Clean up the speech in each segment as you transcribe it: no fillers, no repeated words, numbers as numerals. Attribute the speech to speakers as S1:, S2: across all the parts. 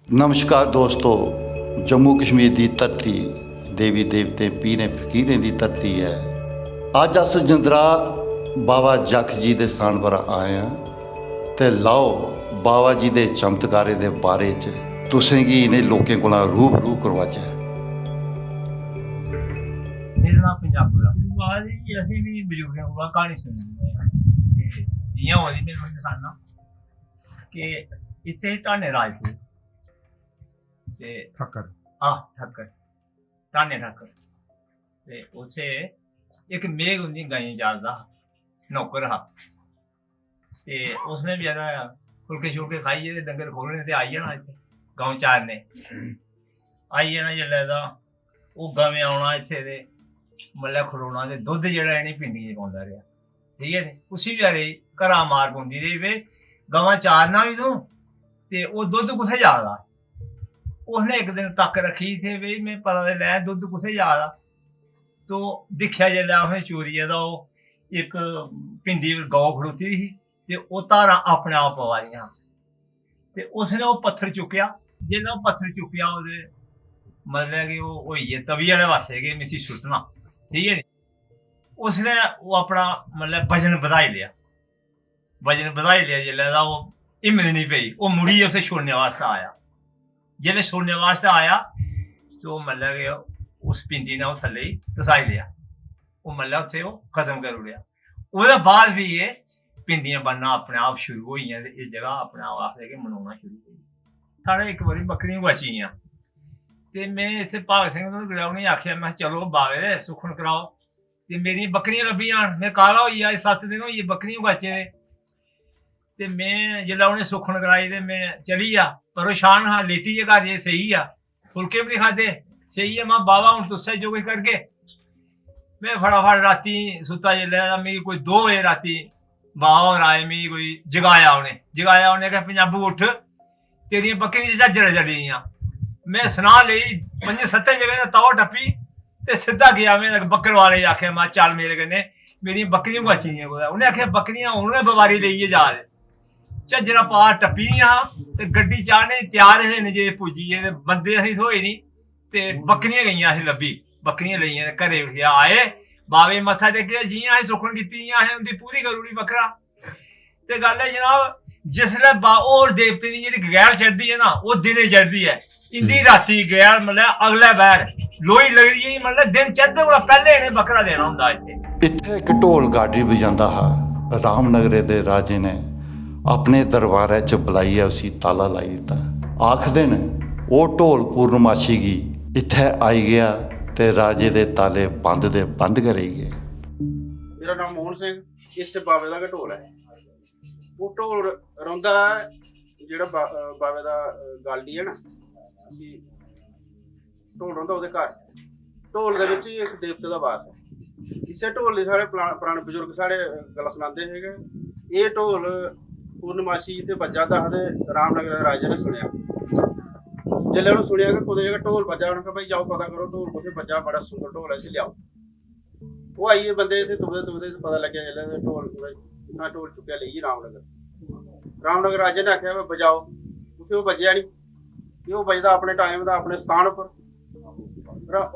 S1: नमस्कार दोस्तों, जम्मू कश्मीर की धरती देवी देवते पीरें फकीरें की धरती है। अज अस जिंदरा बाबा जख जी के स्थान पर आए हैं तो लाओ बाबा जी के चमत्कारे के बारे च तुसें गी इन्हें लोकें कोला रूबरू करवाचै।
S2: मेरा नाम पंजाब दा बाद ही असें भी बजुर्गें कोला क्हानी सुनी ते जियां होई मेरे कोल दसाना कि इत्थे ढाने राजपूत ते ठक्कर ढाने ठक्कर ते उत्थे इक मेघ उंदी गाइयां चारदा नौकर हा ते उसने बेचारा फुलके शुलके खाइयै ते डंगर खोलने ते आई जाना इत्थे गांव चारने आई जाना जेल्लै तां ओह् गवें औना इत्थे ते मतलब खड़ोना ते दुद्ध जेह्ड़ा इ'नें पिंडियें च पौंदा रेहा। ठीक है उसी बचैरे घरा मार पौंदी रेही भाई गवां चारना बी तूं ते ओह् दुद्ध कुत्थै जा दा। उसने इक दिन तक रक्खी थे भाई मैं पता ते लै दुद्ध कुत्थै जा दा। तो दिक्खेआ जेल्लै उसने चोरियै तां ओह् इक पिंडी पर गौ खड़ोती दी ही ते ओह् धारां अपने आप पवा दियां हां ते उसने ओह् पत्थर चुक्केआ। जेल्लै ओह् पत्थर चुक्केआ ओह्दे मतलब कि ओह् होई गे तवी आह्ले पास्से कि मिसी सुट्टना। ठीक है नी उसने ओह् अपना मतलब वजन बधाई लेआ। वजन बधाई लेआ जेल्लै तां ओह् हिम्मत निं पेई ओह् मुड़ियै उसे छोड़ने वास्ते आया। जेल्लै छोड़ने वास्ते आया तो मतलब कि उस पिंडी ने ओह् थल्ले ही धसाई लेआ। ओह् मतलब उत्थे ओह् खत्म करी ओड़ेआ। ओह्दे बाद भी एह् पिंडियां बनना अपने आप शुरू होई गेइयां ते एह् जगह अपने आप आखदे कि मनोना शुरू होई गेई। साढ़े इक बारी बकरियां गुआची गेइयां ते मैं इत्थे भाग सिंह होर गया उ'नेंगी आखेआ मैं चलो बाबे दे सुक्खन कराओ ते मेरियां बकरियां लब्भी जान। मैं काला होई गेआ 7 दिन होई गे बकरियां गुआचे दे ते मैं जेल्लै उ'नें सुक्खन कराई ते मैं चली गेआ परेशान हा लेटियै घर जे सेई गेआ फुलके बी निं खाद्धे सेई गेआ। महां बाबा हून तुस्सै जो किश करगे। मैं फटाफट रातीं सुत्ता जेल्लै तां मिगी कोई 2 बजे रातीं बाबा होर आए मिगी कोई जगाया उ'नें कि पंजाबू उट्ठ तेरियां बकरियां झज्जर चली दियां। मैं सनाह् लेई 5-7 जगह ते तौर टप्पी ते सिद्धा गेआ में बक्करवाले गी आखेआ महां चल मेरे कन्नै मेरियां बकरियां गुआची दियां कुदै। उ'नें आखेआ बकरियां हून गै बपारी लेइयै जा दे। झज्जरा पार टप्पी दियां हां ते गड्डी चाढ़ने गी त्यार हे जे पुज्जी गे ते बंदे असें थ्होए निं ते बकरियां गेइयां असें लब्भी बकरियां लेइयां ते घरै उठियै आए बाबे मत्था टेकेआ जि'यां असें सुक्खन कीती इ'यां असें उं'दी पूरी करी ओड़ी बकरा। ते गल्ल है जनाब जिसलै होर देवतें दी जेह्ड़ी गैर चढ़दी है ना ओह् दिनें चढ़दी है। इंदी रातीं गैर मतलब अगले बैर लोई लगदी मतलब दिन चढ़दे कोला पैह्ले इ'नें बकरा देना होंदा इत्थे।
S1: इत्थे एक ढोल गाडी बजांदा हा। रामनगरे दे राजे ने अपने दरबारै च बुलाइयै उसी ताला लाई दित्ता। आखदे न ओह् ढोल पूर्णमाशी गी इत्थै आई गया ते राजे दे ताले बंद दे बंद गै रेही गे।
S3: मेरा नाम मोहन सिंह इस बाबे दा गै ढोल है। वो ढोल रौंदा जेह्ड़ा बाबे दा गालडी है ना ढोल रौंदा ओह्दे घर। ढोल दे विच इक देवते दा वास है। इस्सै ढोल दी साढ़े पराने बजुर्ग साढ़े गल्लां सनांदे हे कि एह् ढोल पूर्णमाशी ते बज्जा दा हा ते रामनगर दे राजे ने सुनेआ। जेल्लै उ'नें सुनेआ कि कुदै जगह ढोल बज्जा उ'नें आखेआ भाई जाओ पता करो ढोल कुत्थै बज्जा बड़ा सुंदर ढोल है इसी लेआओ। ओह् आइयै बंदे इत्थै तुपदे पता लग्गेआ जेल्लै ढोल उ'नें ढोल चुक्केआ लेइयै रामनगर राजे ने आखेआ बजाओ उत्थै ओह् बज्जेआ निं। ओह् बजदा अपने टाइम दा अपने स्थान उप्पर।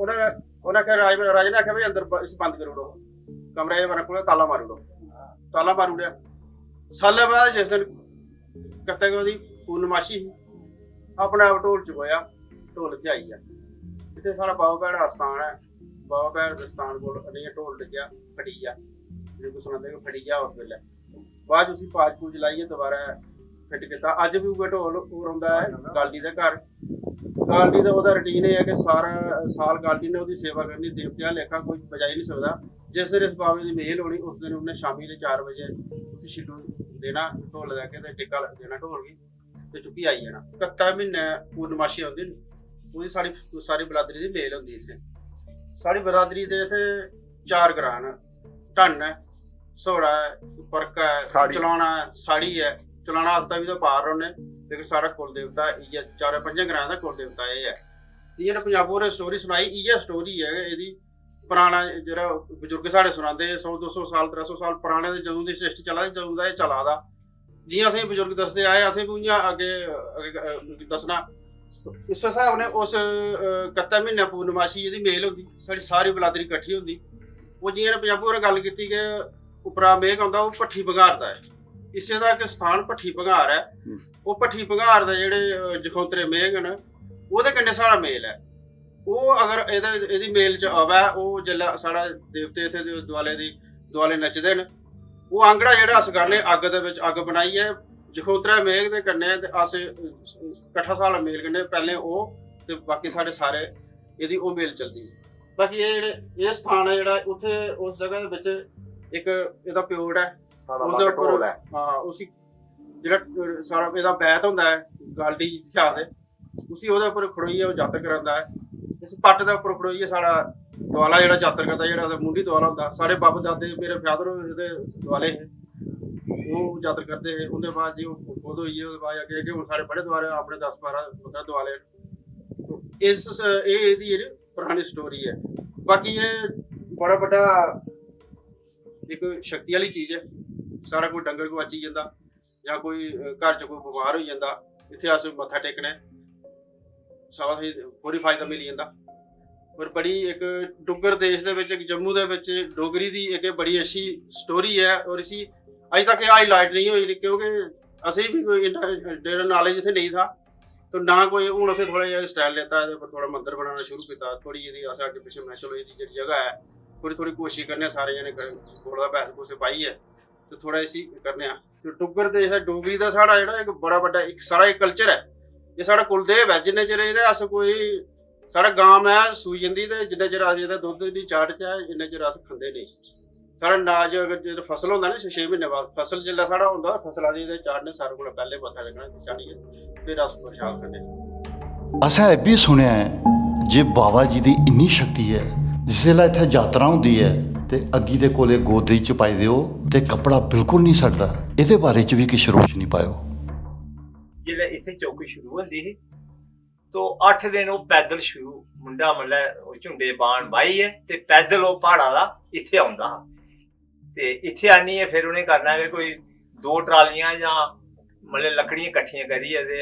S3: उ'नें आखेआ राजे ने आखेआ भाई अंदर इसी बंद करी ओड़ो कमरे बने कोल ताला मारी ओड़ो। ताला मारी ओड़ेआ। सालै बाद जिस दिन कत्ते ओह्दी पूर्णमाशी ही अपने आप ढोल चुकोया ढोल इत्थै आई गेआ। इत्थै साढ़ा बाबा भैड़ा दा स्थान है। बाबा भैड़ दे स्थान कोल ढोल डिग्गेआ फटी गेआ। लोग सनांदे कि फटी गेआ उस बेल्लै बाद उसी पाज पूज लाइयै दोबारा फिट कीता। अज्ज भी उ'ऐ ढोल ओह् रौंदा है गालडी दे घर। गालडी दा ओह्दा रूटीन एह् है कि सारा साल गालडी ने ओह्दी सेवा करनी देवते आह्ला लेखा कोई बजाई नहीं सकदा। जिस दिन इस बाबे दी मेल होनी उस दिन उ'न्नै शामीं दे 4 बजे उसी छिल्लू देना ढोल लैके ते टिक्का देना ढोल गी ते चुक्की आई जाना। कत्ता म्हीनै पूर्णमाशी औंदी नी ओह्दी सारी बरादरी दी मेल होंदी इत्थै। साढ़ी बरादरी दे इत्थै 4 ग्रां न ढन्न है सोड़ा है परका है चलाना है साड़ी है। चलाना हफ्ता बी तो पार रौह्ने लेकिन साढ़ा कुल देवता इ'यै 4-5 ग्रां दा कुल देवता एह् है। जि'यां पंजाबू होरें स्टोरी सनाई इ'यै स्टोरी है एह्दी। पराना जेह्ड़ा बजुर्ग साढ़े सनांदे 100-200 साल 300 साल पराने दे जदूं दी सृष्टि चला दी जदूं दा एह् चला दा। जि'यां असेंगी बजुर्ग दसदे आए असें बी उ'यां अग्गें दस्सना ਇਸ ਹਿਸਾਬ ਨੇ ਉਸ ਕੱਤਾ ਮਹੀਨਾ ਪੂਰਨਮਾਸ਼ੀ ਇਹਦੀ ਮੇਲ ਹੁੰਦੀ, ਸਾਡੀ ਸਾਰੀ ਬਲਾਦਰੀ ਇਕੱਠੀ ਹੁੰਦੀ। ਉਹ ਜਿਵੇਂ ਪੰਜਾਬੀ ਬਾਰੇ ਗੱਲ ਕੀਤੀ ਕਿ ਉਪਰਾ ਮੇਘ ਆਉਂਦਾ, ਉਹ ਭੱਠੀ ਭੰਗਾਰ ਦਾ ਹੈ। ਇਸੇ ਦਾ ਇੱਕ ਸਥਾਨ ਭੱਠੀ ਭੰਗਾਰ ਹੈ। ਉਹ ਭੱਠੀ ਭੰਗਾਰ ਦੇ ਜਿਹੜੇ ਜਖੌਤਰੇ ਮੇਘ ਨੇ ਉਹਦੇ ਕਿੰਨੇ ਸਾਰਾ ਮੇਲ ਹੈ। ਉਹ ਅਗਰ ਇਹਦੀ ਮੇਲ ਚ ਆਵੇ, ਉਹ ਜਿਹੜਾ ਸਾਡਾ ਦੇਵਤੇ ਇੱਥੇ ਦੇ ਦੁਆਲੇ ਨੱਚਦੇ ਨੇ। ਉਹ ਆਂਗੜਾ ਜਿਹੜਾ ਅਸ ਕਰਨੇ ਅੱਗ ਦੇ ਵਿੱਚ ਅੱਗ ਬਣਾਈ ਹੈ ਜਖੌਤਰਾ ਮੇਘ ਦੇ ਕੰਨੇ ਤੇ ਅਸ ਇਕੱਠਾ ਸਾਲ ਮੇਲ ਕੰਨੇ ਪਹਿਲੇ ਉਹ ਤੇ ਬਾਕੀ ਸਾਡੇ ਸਾਰੇ ਇਹਦੀ ਉਹ ਮੇਲ ਚੱਲਦੀ ਹੈ। ਬਾਕੀ ਇਹ ਸਥਾਨ ਹੈ ਜਿਹੜਾ ਉੱਥੇ ਉਸ ਜਗ੍ਹਾ ਦੇ ਵਿੱਚ ਇੱਕ ਇਹਦਾ ਪਿਓੜ ਹੈ, ਉਹਦੇ ਉੱਪਰ ਹਾਂ ਉਸੇ ਜਿਹੜਾ ਸਾਰਾ ਇਹਦਾ ਬੈਤ ਹੁੰਦਾ ਹੈ ਗਾਲਡੀ ਝਾਦੇ ਉਸੇ ਉਹਦੇ ਉੱਪਰ ਖੜੋਈ ਹੈ, ਉਹ ਜਾਤਰ ਕਰਾਉਂਦਾ ਹੈ। ਇਸ ਪੱਟ ਦੇ ਉੱਪਰ ਖੜੋਈ ਹੈ ਸਾਡਾ ਦੁਆਲਾ ਜਿਹੜਾ ਜਾਤਰ ਕਰਦਾ, ਜਿਹੜਾ ਮੁੰਡੀ ਦੁਆਲਾ ਹੁੰਦਾ। ਸਾਡੇ ਬਾਪ ਦਾਦੇ ਮੇਰੇ ਫਾਦਰ ਇਹਦੇ ਦੁਆਲੇ ਹੈ, ਉਹ ਜਾਤਰ ਕਰਦੇ ਹੈ। ਉਹਦੇ ਬਾਅਦ ਜੀ ਉਹ ਹੋਈ ਹੈ, ਉਹਦੇ ਬਾਅਦ ਅੱਗੇ ਕਿ ਹੁਣ ਸਾਡੇ ਬੜੇ ਦੁਆਰੇ ਆਪਣੇ 10-12 ਬੰਦਾ ਦੁਆਲੇ। ਇਹ ਇਹਦੀ ਜਿਹੜੀ ਪੁਰਾਣੀ ਸਟੋਰੀ ਹੈ। ਬਾਕੀ ਇਹ ਬੜਾ ਵੱਡਾ ਇੱਕ ਸ਼ਕਤੀ ਵਾਲੀ ਚੀਜ਼ ਹੈ। ਸਾਡਾ ਕੋਈ ਡੰਗਰ ਗਵਾਚੀ ਜਾਂਦਾ ਜਾਂ ਕੋਈ ਘਰ 'ਚ ਕੋਈ ਬਿਮਾਰ ਹੋ ਜਾਂਦਾ, ਇੱਥੇ ਅਸ ਮੱਥਾ ਟੇਕਣਾ ਸਾਰਾ ਹੀ ਪੂਰੀ ਫਾਇਦਾ ਮਿਲ ਜਾਂਦਾ। ਪਰ ਬੜੀ ਇੱਕ ਡੁੱਗਰ ਦੇਸ਼ ਦੇ ਵਿੱਚ, ਇੱਕ ਜੰਮੂ ਦੇ ਵਿੱਚ ਡੋਗਰੀ ਦੀ ਇੱਕ ਬੜੀ ਅੱਛੀ ਸਟੋਰੀ ਹੈ। ਔਰ ਇसी ਅਜੇ ਤੱਕ ਇਹ ਹਾਈਲਾਈਟ ਨਹੀਂ ਹੋਈ ਕਿਉਂਕਿ ਅਸੀਂ ਵੀ ਕੋਈ डेरा नॉलेज इतने नहीं था, तो ना कोई हूँ असें थोड़ा जिहा स्टाइल लेता है, थोड़ा मंदिर बनाना शुरू किया। थोड़ी जी अस अगे पिछे मैं चलो ये जगह है थोड़ी कोशिश करने सारे जने थोड़ा पैसे पूसे पाइए तो थोड़ा इसी करने। तो डुग्गर देश है, डोगरी का साढ़ा जो एक बड़ा बड़ा एक सारा एक कल्चर है, ये साढ़ा कुलदेव है। जिन्ने चिर ये अस कोई साढ़ा गांव है सूई जंदी ते जिन्ने चिर अस ये दुद्ध की चाट च है इन्ने चिर अस खंदे नहीं। साढ़ा अनाज अगर जो फसल होंदा ना 6 महीने बाद फसल जिल्लै साढ़ा होंदा फसला दी चाढ़ने सारे कोला पहले मत्था टेकना चाढ़िए फिर अस प्रसाद खंदे।
S1: असें एह् बी सुनेआ है जे बाबा जी दी इन्नी शक्ति है, जिसलै इत्थै यात्रा होंदी है ते अग्गी दे कोले गोदी च पाई देओ ते कपड़ा बिल्कुल नहीं सड़दा। एह्दे बारे च भी किश रोशनी पाओ।
S2: जिल्लै इत्थै चौकी शुरू होंदी ही तो 8 दिन ओह् पैदल शुरू मुंडा मतलब झुंडे बाण बाहियै ते पैदल ओह् प्हाड़ा दा इत्थै औंदा हा ते इत्थे आनियै फिर उ'नें करना कि कोई 2 ट्रालियां जां मतलब लकड़ियां कट्ठियां करियै ते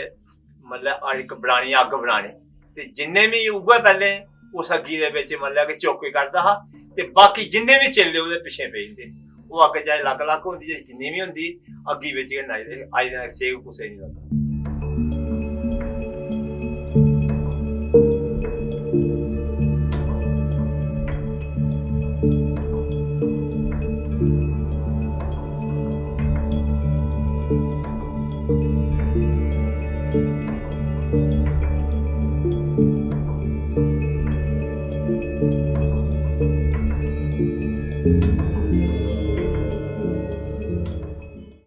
S2: मतलब इक बनानी अग्ग बनानी ते जिन्ने भी उ'ऐ पैह्ले उस अग्गी दे बिच मतलब कि चौके करदा हा ते बाकी जिन्ने भी चेले ओह्दे पिच्छे पेई जंदे। ओह् अग्ग चाहे अलग होंदी चाहे जिन्नी बी होंदी अग्गी बिच गै नचदे। अज्ज तक सेक कुसै नी लगदा।